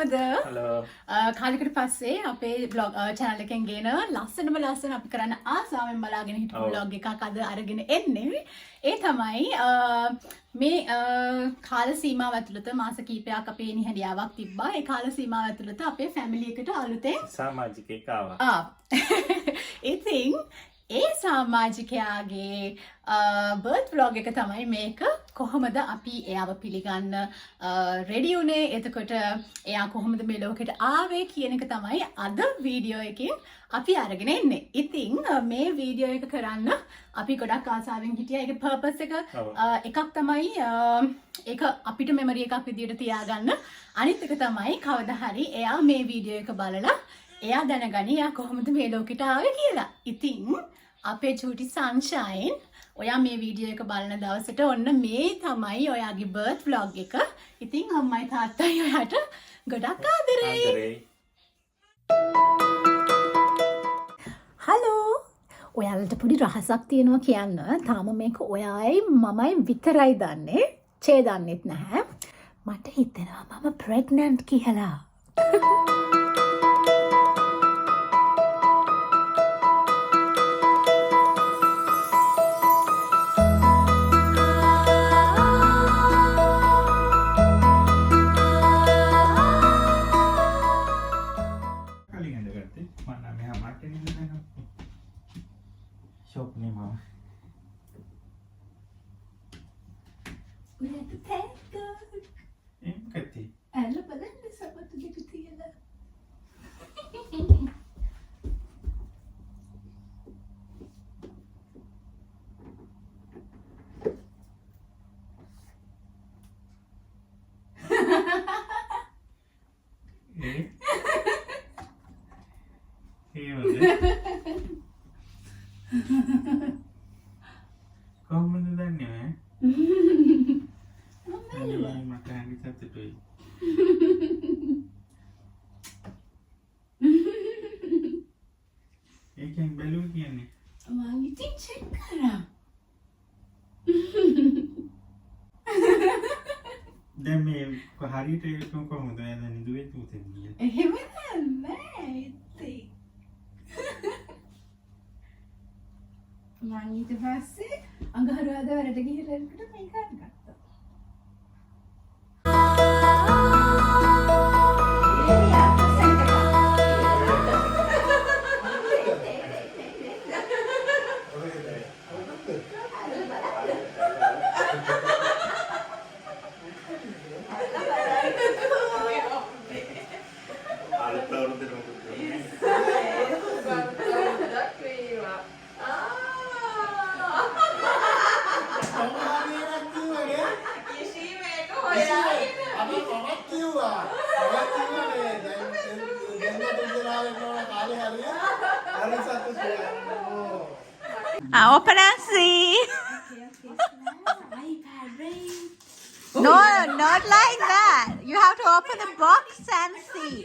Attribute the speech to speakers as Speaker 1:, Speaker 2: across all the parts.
Speaker 1: කොහොමද?
Speaker 2: හලෝ.
Speaker 1: කාලෙකට පස්සේ අපේ බ්ලොග් channel එකෙන් ගේන ලස්සනම ලස්සන අපි කරන්න ආසාවෙන් බලාගෙන හිටපු vlog එකක් අද අරගෙන එන්නේ. ඒ තමයි මේ කාල සීමාව ඇතුළත මාස කිහිපයක් අපේ නිහඬියාවක් තිබ්බා. ඒ කාල සීමාව ඇතුළත අපේ family එකට අලුතෙන්
Speaker 2: සමාජිකයෙක් ආවා.
Speaker 1: ඉතින් ඒ සමාජිකයාගේ බර්ත් vlog එක තමයි මේක. කොහොමද අපි එයාව පිළිගන්න රෙඩි උනේ, එතකොට එයා කොහොමද මේ ලෝකෙට ආවේ කියන එක තමයි අද වීඩියෝ එකෙන් අපි අරගෙන එන්නේ. ඉතින් මේ වීඩියෝ එක කරන්න අපි ගොඩක් ආසාවෙන් හිටියා. ඒකේ පර්පස් එක එකක් තමයි ඒක අපිට මෙමරි එකක් විදියට තියාගන්න. අනිත් එක තමයි කවදා හරි එයා මේ වීඩියෝ එක බලලා එයා දැනගනි එයා කොහොමද මේ ලෝකෙට ආවේ කියලා. ඉතින් අපේ චූටි සන්ෂයින් ඔයා මේ වීඩියෝ එක බලන දවසට ඔන්න මේ තමයි ඔයාගේ බර්ත් vlog එක. ඉතින් අම්මයි තාත්තයි ඔයාට ගොඩක් ආදරෙයි. හලෝ. ඔයාලට පොඩි රහසක් තියෙනවා කියන්න. තාම මේක ඔයායි මමයි විතරයි දන්නේ. චේ දන්නෙත් නැහැ. මට හිතෙනවා මම ප්‍රෙග්නන්ට් කියලා.
Speaker 2: Shop ni mama.
Speaker 1: Udah tetek.
Speaker 2: Kati.
Speaker 1: Alah බලන්න සපත්තු දෙක තියලා.
Speaker 2: කොහොමද දන්නේ? මට හරි සතුටුයි. ඒකෙන් බැලුව කියන්නේ.
Speaker 1: මම ඉතින් චෙක් කරා.
Speaker 2: දැන් මේ හරියට ඒක කොහොමද දැන් නිදුවේ තුතෙන් ගියේ?
Speaker 1: එහෙම නෑ ඉතින්. මම ඊට පස්සේ අඟහරුවාදා වලට ගිහිල්ලා එනකොට මේක අරගත්තා. Open and see. No, not like that. You have to open the box and see.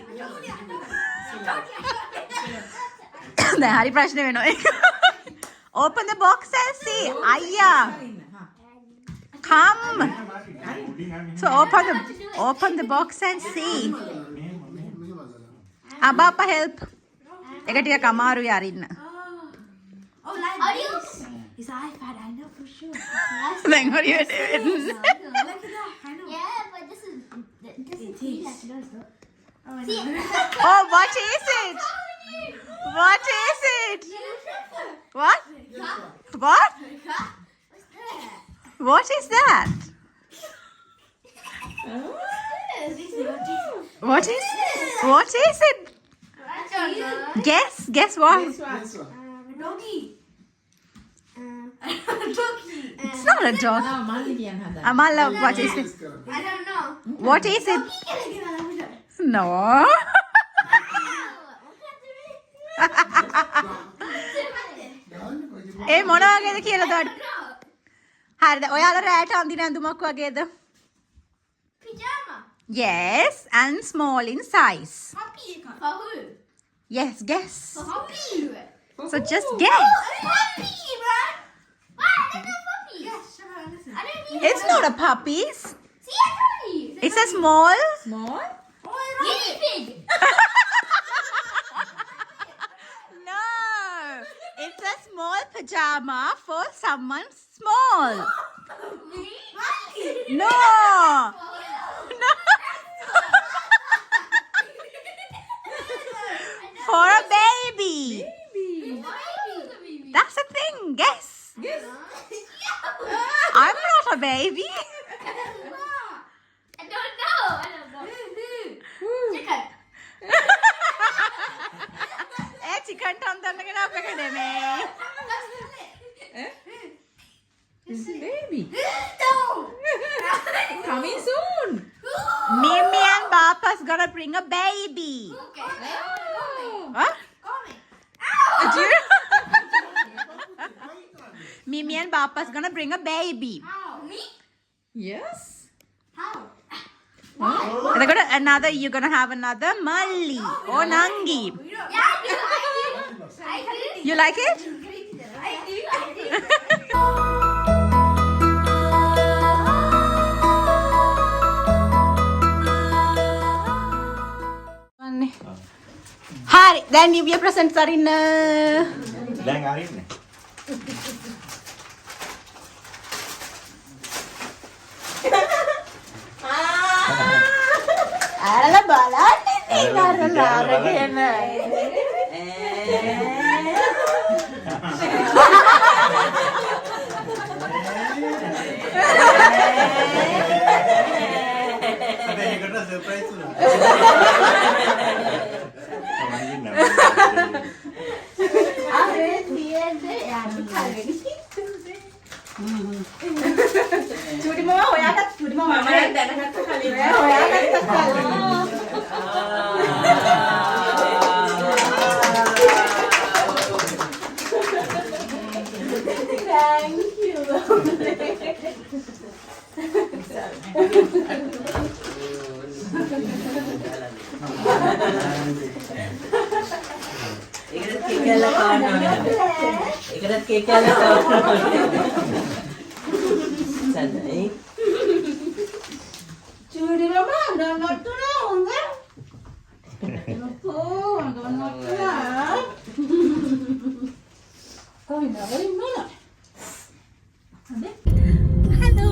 Speaker 1: දැන් හරි ප්‍රශ්න වෙනවා ඒක. Open the box and see. අයියා. Come. So open the box and see. Abba help. එක ටිකක් අමාරුයි අරින්න.
Speaker 3: It's an iPad, I know for sure.
Speaker 1: Then what are you doing?
Speaker 3: Look at that, I know. Yeah, but this is like yours, though. Oh, see,
Speaker 1: Oh, what is it? What is it? What? What? What is that? What is? What is it? Guess what?
Speaker 3: doggy.
Speaker 1: It's not a dog. Amala, what is it?
Speaker 3: I don't know.
Speaker 1: What is it? No. ඒ මොන වගේද කියලා දඩ. හරිද? ඔයාලා රැට අඳින ඇඳුමක් වගේද?
Speaker 3: Pajama.
Speaker 1: Yes, and small in size.
Speaker 3: Puppy. For who?
Speaker 1: Yes, guess.
Speaker 3: For puppy.
Speaker 1: So just guess.
Speaker 3: Puppy, bro. What? That's a puppy. Yes, I don't need
Speaker 1: It's not a puppy.
Speaker 3: See, I told you.
Speaker 1: It's a small.
Speaker 4: Small?
Speaker 3: Oh, Guinea pig.
Speaker 1: No, it's a small pajama for someone small.
Speaker 3: Me?
Speaker 1: No, no. For a baby. That's a thing. Guess. I'm not a baby.
Speaker 3: I don't know. Chicken.
Speaker 1: Chicken tantanna අපක නෙමෙයි.
Speaker 4: This is baby.
Speaker 3: No.
Speaker 4: Coming soon.
Speaker 1: Mimi and Papa's gonna bring a baby.
Speaker 3: Okay.
Speaker 1: Huh?
Speaker 3: Come.
Speaker 1: Do you- Mimi and Papa's gonna bring a baby.
Speaker 3: How? Me?
Speaker 4: Yes.
Speaker 3: How?
Speaker 1: And they're gonna you're gonna have another Malli or Nangi.
Speaker 3: Yeah, I do. I do.
Speaker 1: You like it?
Speaker 3: I do.
Speaker 1: Hari, දැන් New Year presents අරින්න.
Speaker 2: දැන් අරින්නේ.
Speaker 1: අරලා බලන්න ඉතින් අරලා අරගෙන.
Speaker 2: අද ඒකට surprise වුණා.
Speaker 1: අරේ තියෙන්නේ යන්න කලින්. චුටි මම හොයාගත්ත චුටි මම
Speaker 4: දැනගත්ත කලින්.
Speaker 1: හොයාගත්ත කලින්. Thank you.
Speaker 4: ඒකටත් කේක් කෑල්ලක් කවන්න ඕනේ. ඒකටත් කේක් කෑල්ලක් කවන්න ඕනේ. සන්නයි.
Speaker 1: චුටි මම අඬන්නත් නෑ Oh, අඬන්නත් නෑ. කොහොමද වෙන්නේ? Hello.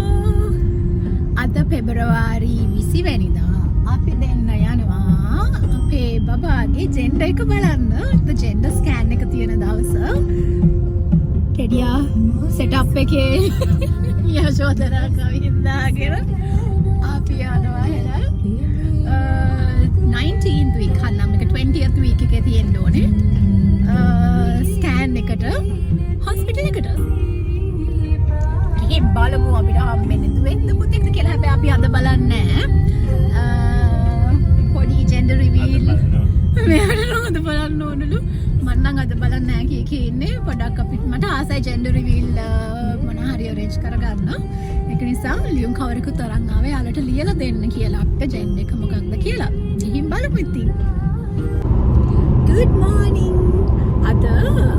Speaker 1: අද පෙබරවාරි 20 වෙනිදා අපි දෙන්න යනවා අපේ බබාගේ ජෙන්ඩර් එක බලන්න. the gender scan එක තියෙන දවස. ටෙඩියා සෙටප් එකේ යශෝදරා කවින්දාගෙන අපි යනවා හෙළ 19th week හන්නම් එක 20th week එකේ තියෙන්න ඕනේ. ස්කෑන් එකට හොස්පිටල් එකට. ගිහින් බලමු අපිට හම්බෙන්නේ දුවෙක්ද පුතෙක්ද කියලා. හැබැයි අපි අද බලන්නේ නැහැ. පොඩි ජෙන්ඩර් රිවීල් මෙයාට නෝද බලන්න ඕනලු. මම නම් අද බලන්නේ නැහැ කී ඉන්නේ. පොඩක් අපිට මට ආසයි ජෙන්ඩර් රිවීල් මොන හරි අරේන්ජ් කරගන්න. ඒක නිසා ලියුම් කවර් එකක් තරන් ආවේ යාලට ලියලා දෙන්න කියලා අපිට ජෙන්ඩර් එක මොකක්ද කියලා. ගිහින් බලමු ඉතින්. Good morning. අද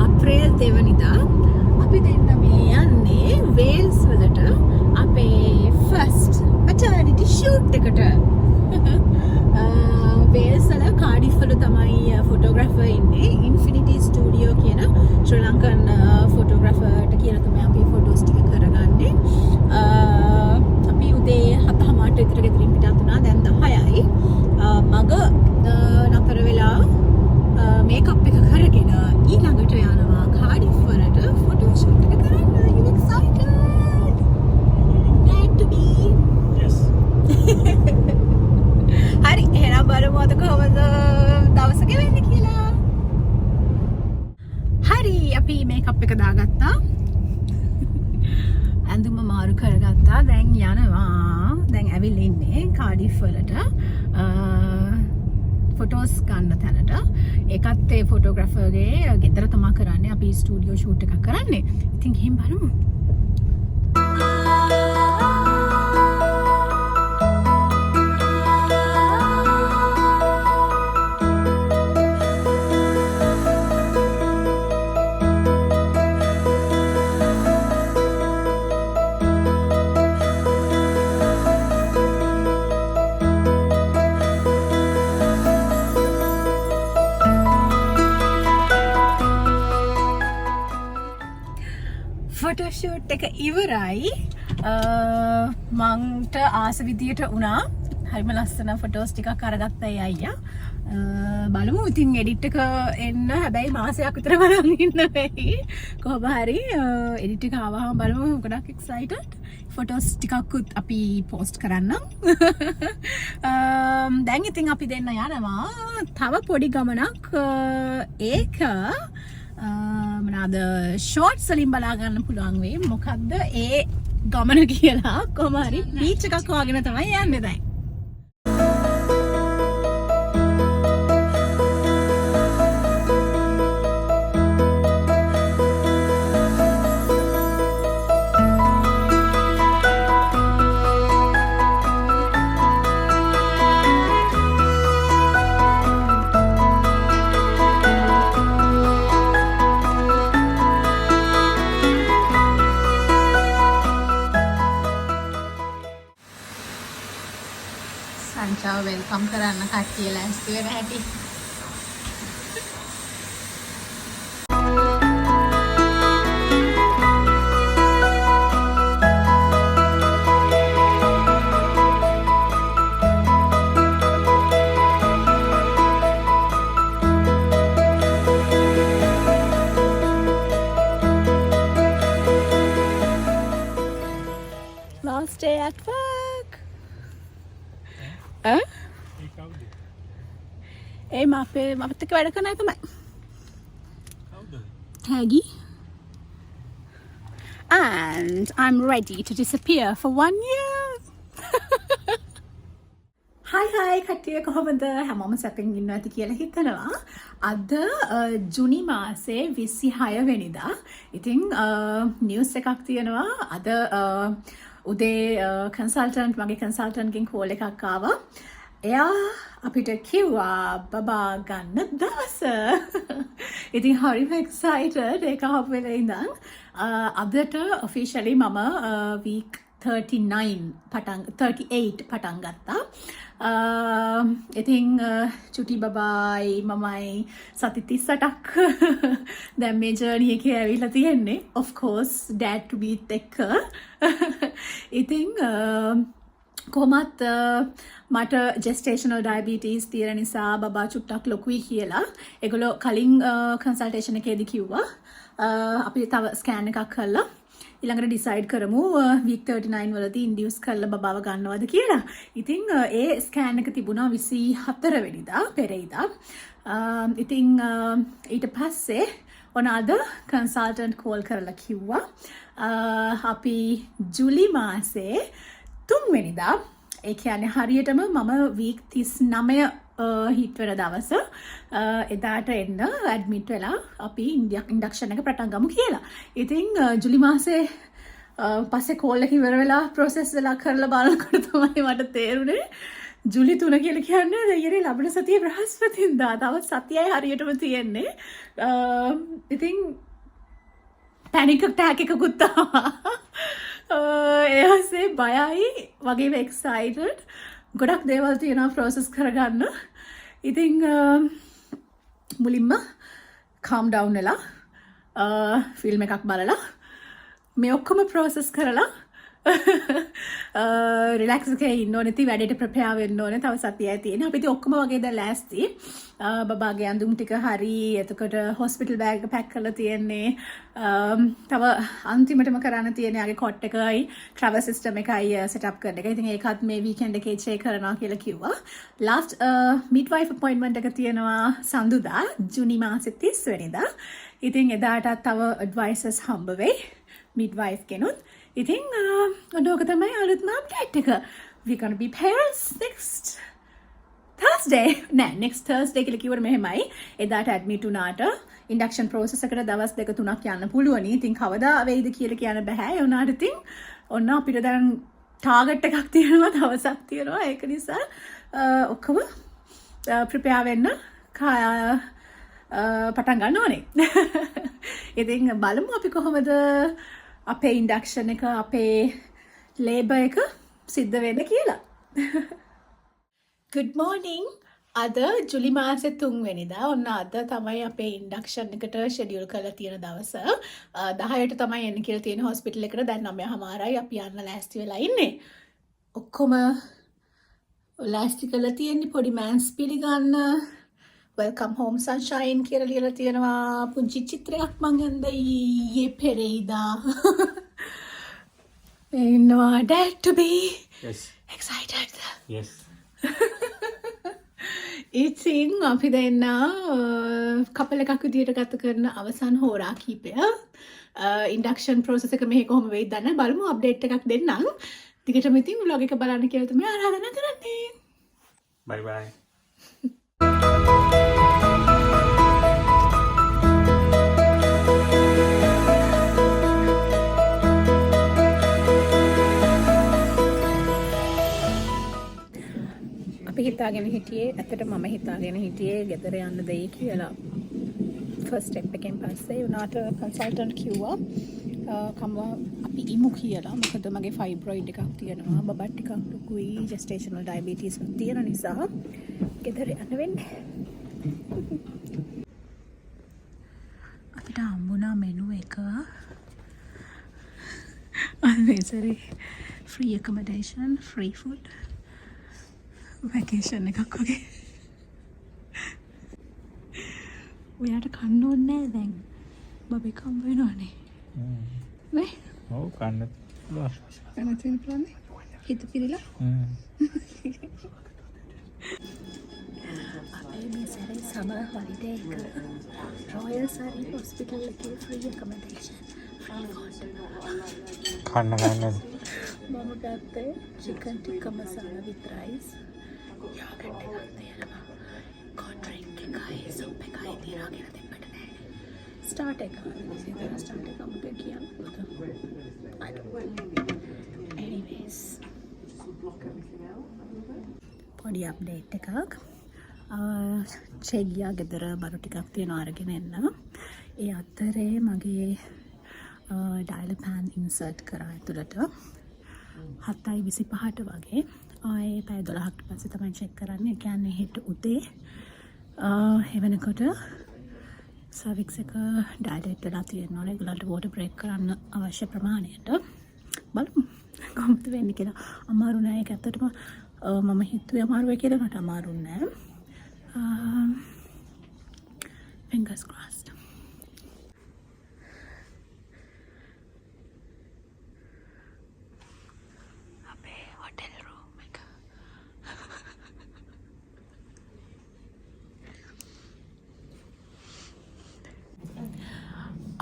Speaker 1: අප්‍රේල් 2 වෙනිදා අපි දෙන්න මේ යන්නේ වේල්ස් වලට අපේ ෆස්ට් මැටර්නිටි ෂූට් එකට. වේල්ස් වල කාඩිෆ් වල තමයි ෆොටෝග්‍රැෆර් ඉන්නේ. ඉන්ෆිනිටි ස්ටුඩියෝ කියන ශ්‍රී ලංකන් ෆොටෝග්‍රැෆර්ට කියලා තමයි අපි ෆොටෝස් ටික කරගන්නේ. අපි උදේ 7:00 විතර ගෙදරින් පිටත් වුණා. දැන් 10යි. මග නතර වෙලා මේකප් එක කරගෙන ඊළඟට යනවා කාඩිෆ් වලට ෆොටෝ ෂූට් එක කරන්න. You excited? Glad to be.
Speaker 2: Yes.
Speaker 1: හරි එහෙනම් බලමු අද කොහොමද දවස ගෙවෙන්නේ කියලා. හරි අපි මේකප් එක දාගත්තා. ඇඳුම මාරු කරගත්තා. දැන් යනවා. දැන් ඇවිල්ලා ඉන්නේ කාඩිෆ් වලට. ෆොටෝස් ගන්න තැනට. ඒකත් ඒ ෆොටෝග්‍රැෆර්ගේ ගෙදර තමා කරන්නේ. අපි ස්ටුඩියෝ ෂූට් එකක් කරන්නේ. ඉතින් ගිහින් බලමු. ඉවරයි. මන්ට ආස විදියට වුණා. හරිම ලස්සන ෆොටෝස් ටිකක් අරගත්තයි අයියා. බලමු ඉතින් එඩිට් එක එන්න හැබැයි මාසයක් විතර බලන් ඉන්න වෙයි. කොහොම හරි එඩිට් එක ආවම බලමු. ගොඩක් එක්සයිටඩ්. ෆොටෝස් ටිකක්කුත් අපි පෝස්ට් කරන්නම්. දැන් ඉතින් අපි දෙන්න යනවා තව පොඩි ගමනක්. ඒක මොනවාද ෂෝට්ස් වලින් බලා ගන්න පුළුවන් වෙයි. මොකද්ද ඒ ගමන කියලා. කොහොම හරි බීච් එකක් හොයාගෙන තමයි යන්නේ දැන්. සංචාව වෙල්කම් කරන්න කට්ටිය ලෑස්ති වෙන හැටි. Last day at work. ඒ මපත් එක්ක වැඩ කරන අය තමයි. Taggy. And I'm ready to disappear for 1 year. Hi කට්ටිය කොහොමද? හැමෝම සැපෙන් ඉන්නවා ඇති කියලා හිතනවා. අද ජුනි මාසේ 26 වෙනිදා. ඉතින් නිවුස් එකක් තියෙනවා. අද උදේ මගේ කන්සල්ටන්ට්ගෙන් කෝල් එකක් ආවා. එයා අපිට කිව්වා බබා ගන්න දවස. ඉතින් හරිම එක්සයිටඩ් ඒක අහපු වෙලේ ඉඳන්. අදට ඔෆිෂියලි මම week 38 පටන් ගත්තා. ඉතින් චුටි බබායි මමයි සති 38ක් දැන් මේ ජර්නි එකේ ඇවිල්ලා තියෙන්නේ. of course dad to be එක්ක. ඉතින් කොහොමත් මට gestational diabetes තියෙන නිසා බබා චුට්ටක් ලොකුයි කියලා ඒගොල්ලෝ කලින් කන්සල්ටේෂන් එකේදී කිව්වා. අපි තව ස්කෑන් එකක් කරලා ඊළඟට ඩිසයිඩ් කරමු week 39 වලදී ඉන්ඩියුස් කරලා බබාව ගන්නවද කියලා. ඉතින් ඒ ස්කෑන් එක තිබුණා 24 වෙනිදා පෙරේදා. ඉතින් ඊට පස්සේ ඔනාද කන්සල්ටන්ට් කෝල් කරලා කිව්වා අපි ජුලි මාසේ 3 වෙනිදා ඒ කියන්නේ හරියටම මම week 39 හිට වෙන දවස එදාට එන්න ඇඩ්මිට් වෙලා අපි ඉන්ඩක්ෂන් එක පටන් ගමු කියලා. ඉතින් ජුලි මාසේ පස්සේ කෝල් එක ඉවර වෙලා ප්‍රොසෙස් වෙලා කරලා බලනකොට තමයි මට තේරුනේ ජුලි 3 කියලා කියන්නේ දෙයනේ ලබන සතියේ බ්‍රහස්පතින්දා. තව සතියයි හරියටම තියෙන්නේ. ඉතින් පැනික් ඇටැක් එකකුත් ආවා. එයාසේ බයයි වගේම එක්සයිටඩ්. ගොඩක් දේවල් තියෙනවා ප්‍රොසෙස් කරගන්න. ඉතින් මුලින්ම calm down වෙලා ෆිල්ම් එකක් බලලා මේ ඔක්කොම ප්‍රොසෙස් කරලා රිලැක්ස් එකේ ඉන්න ඕනේ. ඉතින් වැඩේට ප්‍රෙපෙයාර් වෙන්න ඕනේ. තව සතියයි තියෙනවා. අපි ඉතින් ඔක්කොම වගේ දැන් ලෑස්ති. බබාගේ ඇඳුම් ටික හරි. එතකොට හොස්පිටල් බෑග් එක පැක් කරලා තියෙන්නේ. තව අන්තිමටම කරන්න තියෙන යාගේ කොට් එකයි ට්‍රැවල් සිස්ටම් එකයි සෙට් අප් කරන එක. ඉතින් ඒකත් මේ වීකෙන්ඩ් එකේ චෙක් කරනවා කියලා කිව්වා. ලාස්ට් මිඩ්වයිෆ් අපොයින්ට්මන්ට් එක තියෙනවා සඳුදා ජුනි මාසේ 30 වෙනිදා. ඉතින් එදාටත් තව ඇඩ්වයිසර්ස් හම්බ වෙයි මිඩ්වයිෆ් කෙනුත්. ඉතින් ඔඩෝක තමයි අලුත්ම අප්ඩේට් එක. We gonna be parents next Thursday. next Thursday කියලා කිව්වර මෙහෙමයි. එදාට ඇඩ්මිට් වුණාට ඉන්ඩක්ෂන් ප්‍රොසෙස් එකට දවස් 2-3ක් යන්න පුළුවනි. ඉතින් කවදා වෙයිද කියලා කියන්න බෑ. ඒ වුණාට ඉතින් ඔන්න අපිට දැන් ටාගට් එකක් තියෙනවා, දවසක් තියෙනවා. ඒක නිසා ඔක්කොම ප්‍රිපෙයාර් වෙන්න පටන් ගන්න ඕනේ. ඉතින් බලමු අපි කොහොමද අපේ ඉන්ඩක්ෂන් එක අපේ ලේබර් එක සිද්ධ වෙන්න කියලා. Good morning. අද ජුලි මාසේ 3 වෙනිදා ඔන්න අද තමයි අපේ ඉන්ඩක්ෂන් එකට ෂෙඩියුල් කරලා තියෙන දවස. 10ට තමයි එන්න කියලා තියෙන හොස්පිටල් එකට. දැන් 9:00යි අපි යන්න ලෑස්ති වෙලා ඉන්නේ. ඔක්කොම ලෑස්ති කරලා තියෙන්නේ පොඩි මෑන්ස් පිළිගන්න. වෙල්කම් හෝම් සන්ෂයින් කියලා ලියලා තියෙනවා. පුංචි චිත්‍රයක් මං ගන්ද ඊයේ පෙරේදා. ඉන්නවා dad to be
Speaker 2: Yes.
Speaker 1: excited.
Speaker 2: Yes.
Speaker 1: ඉතින් අපි දෙන්න කපල් එකක් විදියට ගත කරන අවසන් හෝරා කීපය ඉන්ඩක්ෂන් ප්‍රොසෙස් එක මෙහි කොහොම වෙයිද දන්න බලමු අප්ඩේට් එකක් දෙන්නම්. දිගටම ඉතින් vlog එක බලන්න කියලා තමයි ආරාධනා කරන්නේ.
Speaker 2: Bye bye.
Speaker 1: අපි හිතාගෙන හිටියේ ඇත්තට මම හිතාගෙන හිටියේ ගෙදර යන්න දෙයි කියලා. ෆස්ට් ස්ටෙප් එකෙන් පස්සේ උනාට කන්සල්ටන්ට් කිව්වා අපි ඉමු කියලා. මොකද මගේ ෆයිබ්‍රොයිඩ් එකක් තියෙනවා. බබත් ටිකක් ලොකුයි. ජෙස්ටේෂනල් ඩයබටිස් එකක් තියෙන නිසා ගෙදර යන්න වෙන්නේ. අපිට හම්බුණා මෙනු එක. අනිසරි free accommodation, free food. Vacation එකක් වගේ. ඔයාට කන්න ඕනේ නැහැ දැන්. බබෙක් හම්බ වෙනවනේ. නේ?
Speaker 2: ඔව් කන්න.
Speaker 1: කන්න තියෙන ප්ලෑන් එක. හිත පිරিলা. අපේ මේ සැරේ සමර් හොලිඩේ එක රොයල් සරි හොස්පිටල් එකේ ෆ්‍රී accommodation. Free food.
Speaker 2: කන්න ගන්න.
Speaker 1: මම ගත්තේ chicken tikka masala with rice. Yoghurt එකක් තියෙනවා. කොන් ඩ්‍රින්ක් එකයි සුප් එකයි තියනවා කියලා දෙන්නට නෑ. ස්ටාර්ට් එක ඉතින් ස්ටාර්ට් එක මොකද කියන්නේ? anyways පොඩි අප්ඩේට් එකක්. චෙගියා ගෙදර බඩු ටිකක් තියෙනවා අරගෙන එන්න. ඒ අතරේ මගේ ඩයලර් පෑන් ඉන්සර්ට් කරා ඇතුළට 7:25ට වගේ. ආයේ පැය 12කට පස්සේ තමයි චෙක් කරන්නේ. ඒ කියන්නේ හෙට උදේ එවනකොට සර්වික්ස් එක ඩයලට් වෙලා තියෙනවා. ඒගොල්ලන්ට වෝටර් බ්‍රේක් කරන්න අවශ්‍ය ප්‍රමාණයට. බලමු කොහොමද වෙන්නේ කියලා. අමාරු නෑ ඒක ඇත්තටම මම හිතුවේ අමාරු වෙයි කියලා. නට අමාරු නෑ. fingers crossed.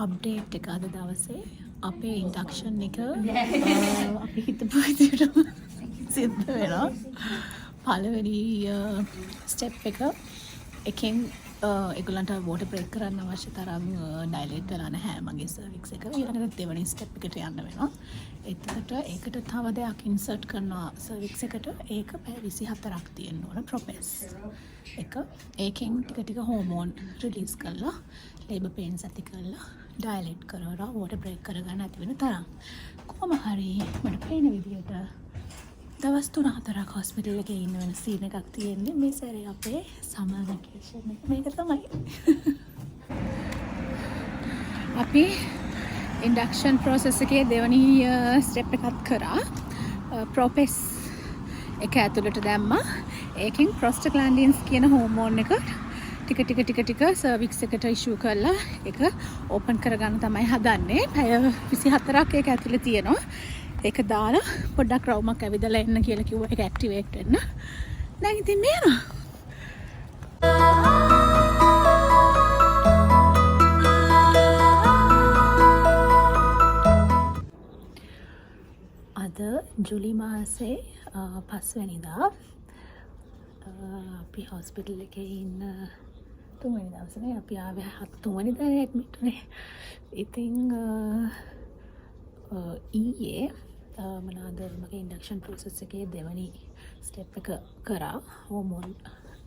Speaker 1: අප්ඩේට් එක අද දවසේ අපේ ඉන්ඩක්ෂන් එක අපි හිතපු විදිහටම සිද්ධ වෙනවා. පළවෙනි ස්ටෙප් එක එකෙන් ඒගොල්ලන්ට වෝටර් බ්‍රේක් කරන්න අවශ්‍ය තරම් ඩයලේට් වෙලා නැහැ මගේ සර්වික්ස් එක. ඊළඟට දෙවෙනි ස්ටෙප් එකට යන්න වෙනවා. එතකොට ඒකට තව දෙයක් ඉන්සර්ට් කරනවා සර්වික්ස් එකට. ඒක පැය 24ක් තියෙන්න ඕන ප්‍රොපෙස් එක. ඒකෙන් ටික ටික හෝමෝන් රිලීස් කරලා ලේබර් පේන්ස් ඇති කරලා ඩයලේට් කරලා වෝටර් බ්‍රේක් කරගන්න ඇති වෙන තරම්. කොහොම හරි මට පේන විදිහට දවස් 3-4ක් හොස්පිටල් එකේ ඉන්න වෙන සීන් එකක් තියෙන්නේ. මේ සැරේ අපේ සමර් වැකේෂන් එක මේක තමයි. අපි ඉන්ඩක්ෂන් ප්‍රොසෙස් එකේ දෙවනි ස්ටෙප් එකක් කරා. ප්‍රොපෙස් එක ඇතුළට දැම්මා. ඒකෙන් ප්‍රොස්ටාග්ලැන්ඩින්ස් කියන හෝමෝන් එක ටික සර්වික්ස් එකට ඉෂුව කරලා ඒක ඕපන් කරගන්න තමයි හදන්නේ. පැය 24ක් ඒක ඇතුලේ තියෙනවා. ඒක දාලා පොඩ්ඩක් රවුමක් ඇවිදලා එන්න කියලා කිව්වා. ඒක ඇක්ටිවේට් වෙන්න. දැන් ඉතින් මේනවා. අද ජුලි මාසේ 5 වෙනිදා අපි හොස්පිටල් එකේ ඉන්න 3 වෙනි දවසේ අපි ආවේ 3 වෙනිදා ඇඩ්මිට් වුණේ. ඉතින් ඊයේ මොනවාද මගේ ඉන්ඩක්ෂන් ප්‍රොසෙස් එකේ දෙවනි ස්ටෙප් එක කරා. හෝමෝන්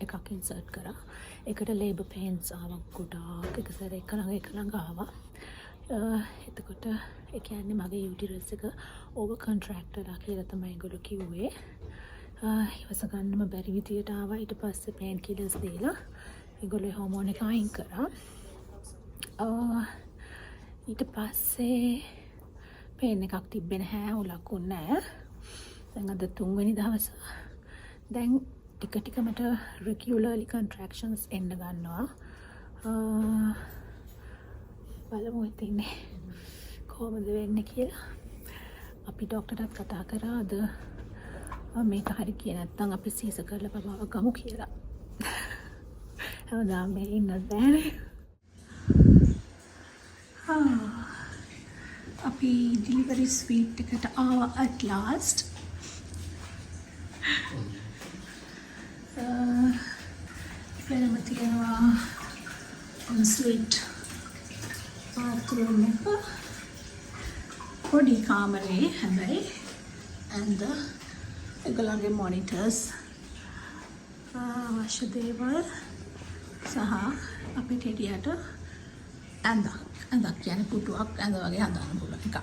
Speaker 1: එකක් ඉන්සර්ට් කරා. ඒකට ලේබර් පේන්ස් ආවා ගොඩාක්. එක සැරේ එක ළඟ ආවා. එතකොට ඒ කියන්නේ මගේ යුටිරස් එක ඕවර් කොන්ට්‍රැක්ට් වෙලා කියලා තමයි ඒගොල්ලෝ කිව්වේ. ඉවස ගන්නම බැරි විදියට ආවා. ඊට පස්සේ පේන් කිලර්ස් දීලා ඒගොල්ලෝ හෝමෝන් එක අයින් කරා. ඊට පස්සේ පේන් එකක් තිබ්බේ නැහැ, උලක්කුත් නැහැ. දැන් අද 3 වෙනි දවස. දැන් ටික ටික මට regularly contractions එන්න ගන්නවා. බලමු ඉතින් කොහොමද වෙන්නේ කියලා. අපි ડોක්ටර්ටත් කතා කරා අද මේක හරි කිය නැත්නම් අපි සීස කරලා බබාව ගමු කියලා. හැමදාම මේ ඉන්නත් බෑනේ. අපි delivery suite එකට ආවා at last. වෙනම තියෙනවා ensuite bathroom එක. පොඩි කාමරේ හැබැයි and ඒගොල්ලන්ගේ monitors අවශ්‍ය දේවල් සහ අපිට එළියට ඇඳක් කියන්නේ පුටුවක් ඇඳ වගේ හදාන්න පුළුවන් එකක්.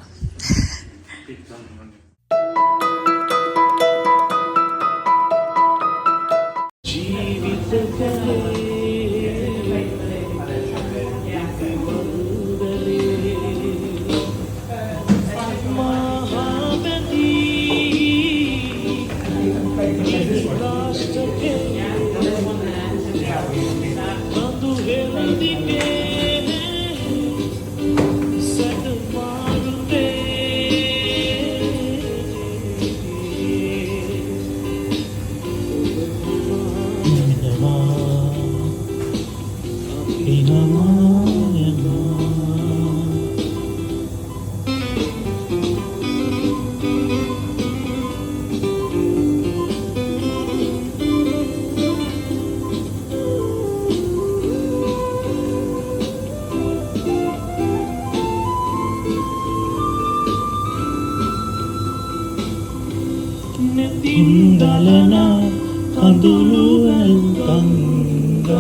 Speaker 5: Indalana kandulu el tangalo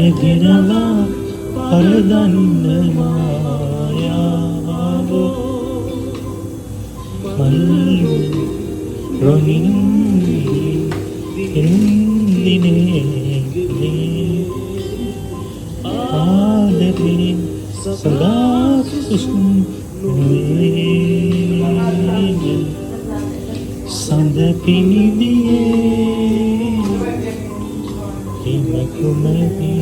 Speaker 5: Edirala paradanna mayavo Mallu ronin indine Aderin salasun nuene Sandapini diye Himakumari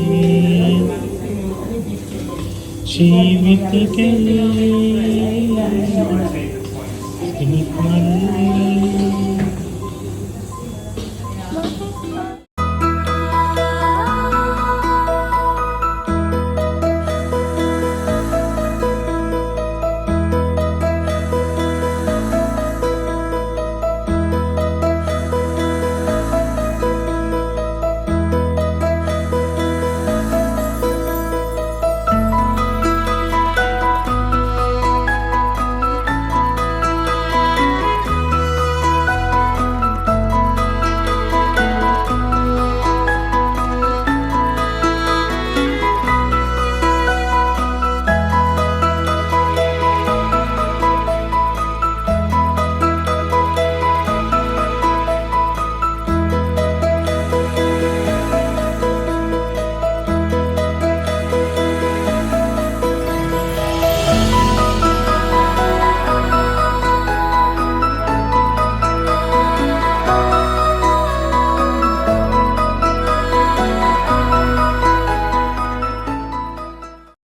Speaker 5: Jivita kele Hinikmari